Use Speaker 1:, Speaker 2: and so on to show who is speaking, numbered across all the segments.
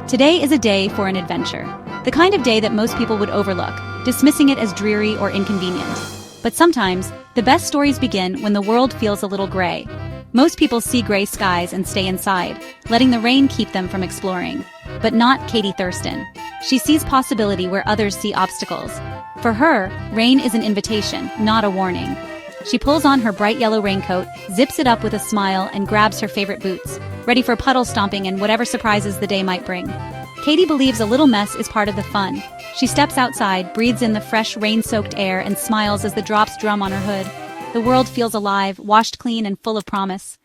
Speaker 1: Today is a day for an adventure. The kind of day that most people would overlook, dismissing it as dreary or inconvenient. But sometimes, the best stories begin when the world feels a little gray. Most people see gray skies and stay inside, letting the rain keep them from exploring. But not Katie Thurston. She sees possibility where others see obstacles. For her, rain is an invitation, not a warning. She pulls on her bright yellow raincoat, zips it up with a smile, and grabs her favorite boots, ready for puddle stomping and whatever surprises the day might bring. Katie believes a little mess is part of the fun. She steps outside, breathes in the fresh, rain-soaked air, and smiles as the drops drum on her hood. The world feels alive, washed clean, and full of promise.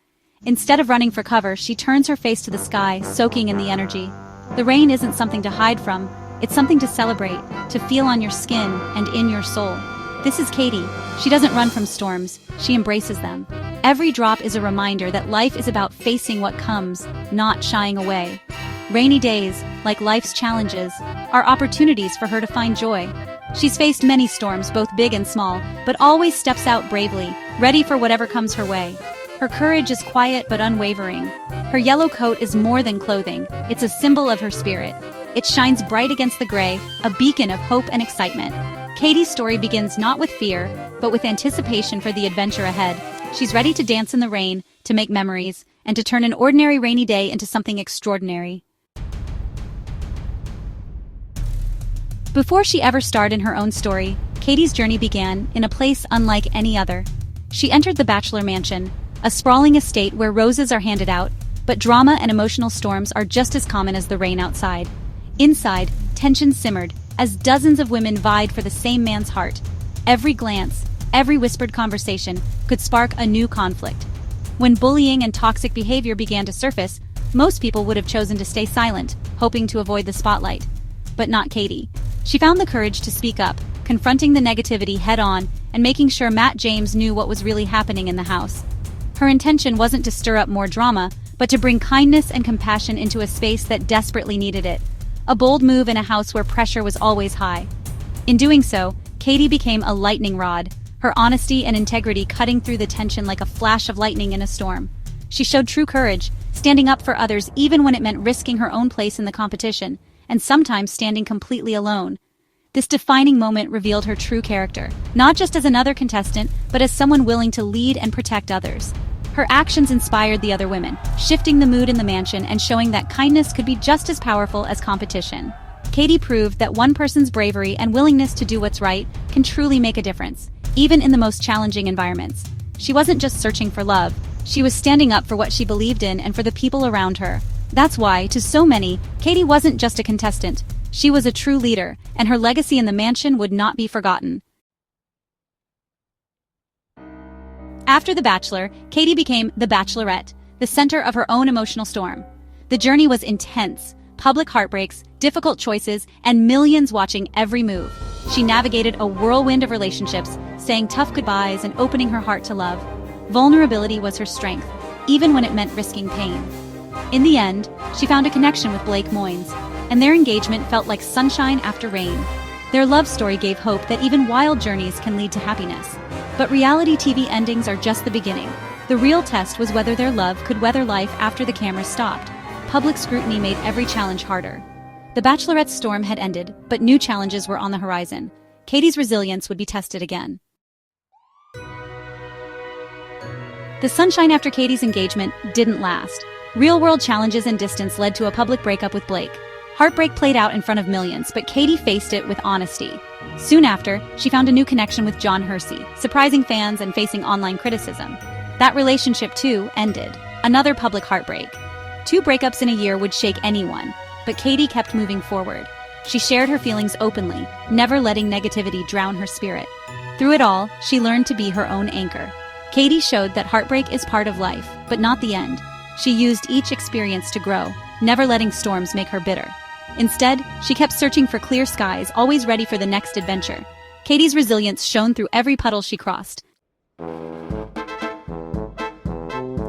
Speaker 1: Instead of running for cover, she turns her face to the sky, soaking in the energy. The rain isn't something to hide from, it's something to celebrate, to feel on your skin and in your soul. This is Katie. She doesn't run from storms, she embraces them. Every drop is a reminder that life is about facing what comes, not shying away. Rainy days, like life's challenges, are opportunities for her to find joy. She's faced many storms, both big and small, but always steps out bravely, ready for whatever comes her way. Her courage is quiet but unwavering. Her yellow coat is more than clothing, it's a symbol of her spirit. It shines bright against the gray, a beacon of hope and excitement. Katie's story begins not with fear, but with anticipation for the adventure ahead. She's ready to dance in the rain, to make memories, and to turn an ordinary rainy day into something extraordinary. Before she ever starred in her own story, Katie's journey began in a place unlike any other. She entered the Bachelor Mansion, a sprawling estate where roses are handed out, but drama and emotional storms are just as common as the rain outside. Inside, tension simmered, as dozens of women vied for the same man's heart. Every glance, every whispered conversation could spark a new conflict. When bullying and toxic behavior began to surface, most people would have chosen to stay silent, hoping to avoid the spotlight. But not Katie. She found the courage to speak up, confronting the negativity head-on and making sure Matt James knew what was really happening in the house. Her intention wasn't to stir up more drama, but to bring kindness and compassion into a space that desperately needed it. A bold move in a house where pressure was always high. In doing so, Katie became a lightning rod, her honesty and integrity cutting through the tension like a flash of lightning in a storm. She showed true courage, standing up for others even when it meant risking her own place in the competition, and sometimes standing completely alone. This defining moment revealed her true character, not just as another contestant, but as someone willing to lead and protect others. Her actions inspired the other women, shifting the mood in the mansion and showing that kindness could be just as powerful as competition. Katie proved that one person's bravery and willingness to do what's right can truly make a difference, even in the most challenging environments. She wasn't just searching for love, she was standing up for what she believed in and for the people around her. That's why, to so many, Katie wasn't just a contestant. She was a true leader, and her legacy in the mansion would not be forgotten. After The Bachelor, Katie became the Bachelorette, the center of her own emotional storm. The journey was intense, public heartbreaks, difficult choices, and millions watching every move. She navigated a whirlwind of relationships, saying tough goodbyes and opening her heart to love. Vulnerability was her strength, even when it meant risking pain. In the end, she found a connection with Blake Moynes, and their engagement felt like sunshine after rain. Their love story gave hope that even wild journeys can lead to happiness. But reality TV endings are just the beginning. The real test was whether their love could weather life after the cameras stopped. Public scrutiny made every challenge harder. The Bachelorette's storm had ended, but new challenges were on the horizon. Katie's resilience would be tested again. The sunshine after Katie's engagement didn't last. Real-world challenges and distance led to a public breakup with Blake. Heartbreak played out in front of millions, but Katie faced it with honesty. Soon after, she found a new connection with John Hersey, surprising fans and facing online criticism. That relationship, too, ended. Another public heartbreak. 2 breakups in a year would shake anyone, but Katie kept moving forward. She shared her feelings openly, never letting negativity drown her spirit. Through it all, she learned to be her own anchor. Katie showed that heartbreak is part of life, but not the end. She used each experience to grow, never letting storms make her bitter. Instead, she kept searching for clear skies, always ready for the next adventure. Katie's resilience shone through every puddle she crossed.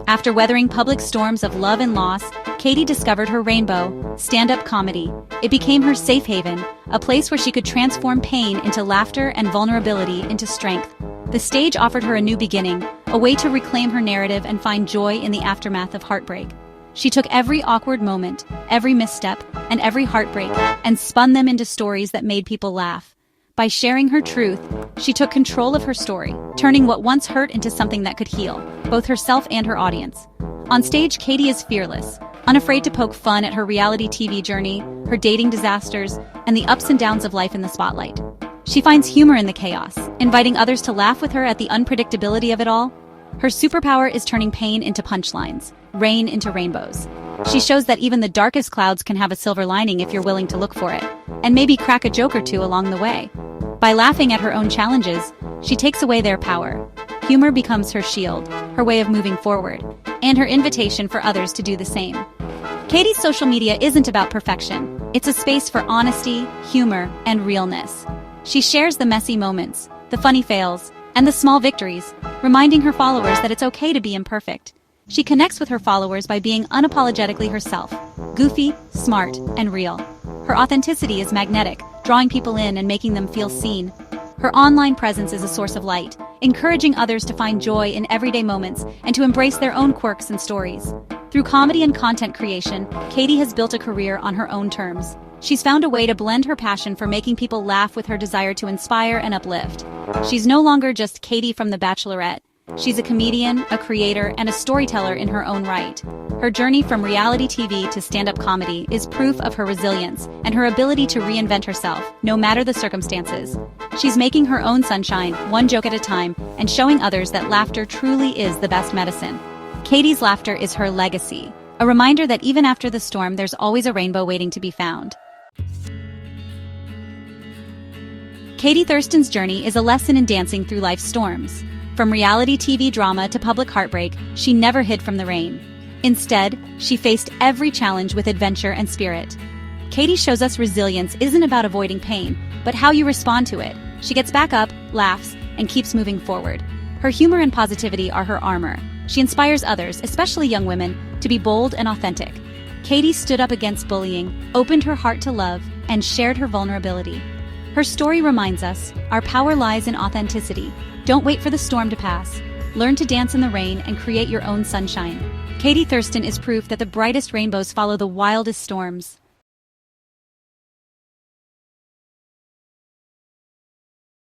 Speaker 1: After weathering public storms of love and loss, Katie discovered her rainbow, stand-up comedy. It became her safe haven, a place where she could transform pain into laughter and vulnerability into strength. The stage offered her a new beginning, a way to reclaim her narrative and find joy in the aftermath of heartbreak. She took every awkward moment, every misstep, and every heartbreak, and spun them into stories that made people laugh. By sharing her truth, she took control of her story, turning what once hurt into something that could heal, both herself and her audience. On stage, Katie is fearless, unafraid to poke fun at her reality TV journey, her dating disasters, and the ups and downs of life in the spotlight. She finds humor in the chaos, inviting others to laugh with her at the unpredictability of it all. Her superpower is turning pain into punchlines, rain into rainbows. She shows that even the darkest clouds can have a silver lining if you're willing to look for it, and maybe crack a joke or two along the way. By laughing at her own challenges, she takes away their power. Humor becomes her shield, her way of moving forward, and her invitation for others to do the same. Katie's social media isn't about perfection. It's a space for honesty, humor, and realness. She shares the messy moments, the funny fails, and the small victories, reminding her followers that it's okay to be imperfect. She connects with her followers by being unapologetically herself, goofy, smart, and real. Her authenticity is magnetic, drawing people in and making them feel seen. Her online presence is a source of light, encouraging others to find joy in everyday moments and to embrace their own quirks and stories. Through comedy and content creation, Katie has built a career on her own terms. She's found a way to blend her passion for making people laugh with her desire to inspire and uplift. She's no longer just Katie from The Bachelorette. She's a comedian, a creator, and a storyteller in her own right. Her journey from reality TV to stand-up comedy is proof of her resilience and her ability to reinvent herself, no matter the circumstances. She's making her own sunshine, one joke at a time, and showing others that laughter truly is the best medicine. Katie's laughter is her legacy, a reminder that even after the storm, there's always a rainbow waiting to be found. Katie Thurston's journey is a lesson in dancing through life's storms. From reality TV drama to public heartbreak, she never hid from the rain. Instead, she faced every challenge with adventure and spirit. Katie shows us resilience isn't about avoiding pain, but how you respond to it. She gets back up, laughs, and keeps moving forward. Her humor and positivity are her armor. She inspires others, especially young women, to be bold and authentic. Katie stood up against bullying, opened her heart to love, and shared her vulnerability. Her story reminds us, our power lies in authenticity. Don't wait for the storm to pass. Learn to dance in the rain and create your own sunshine. Katie Thurston is proof that the brightest rainbows follow the wildest storms.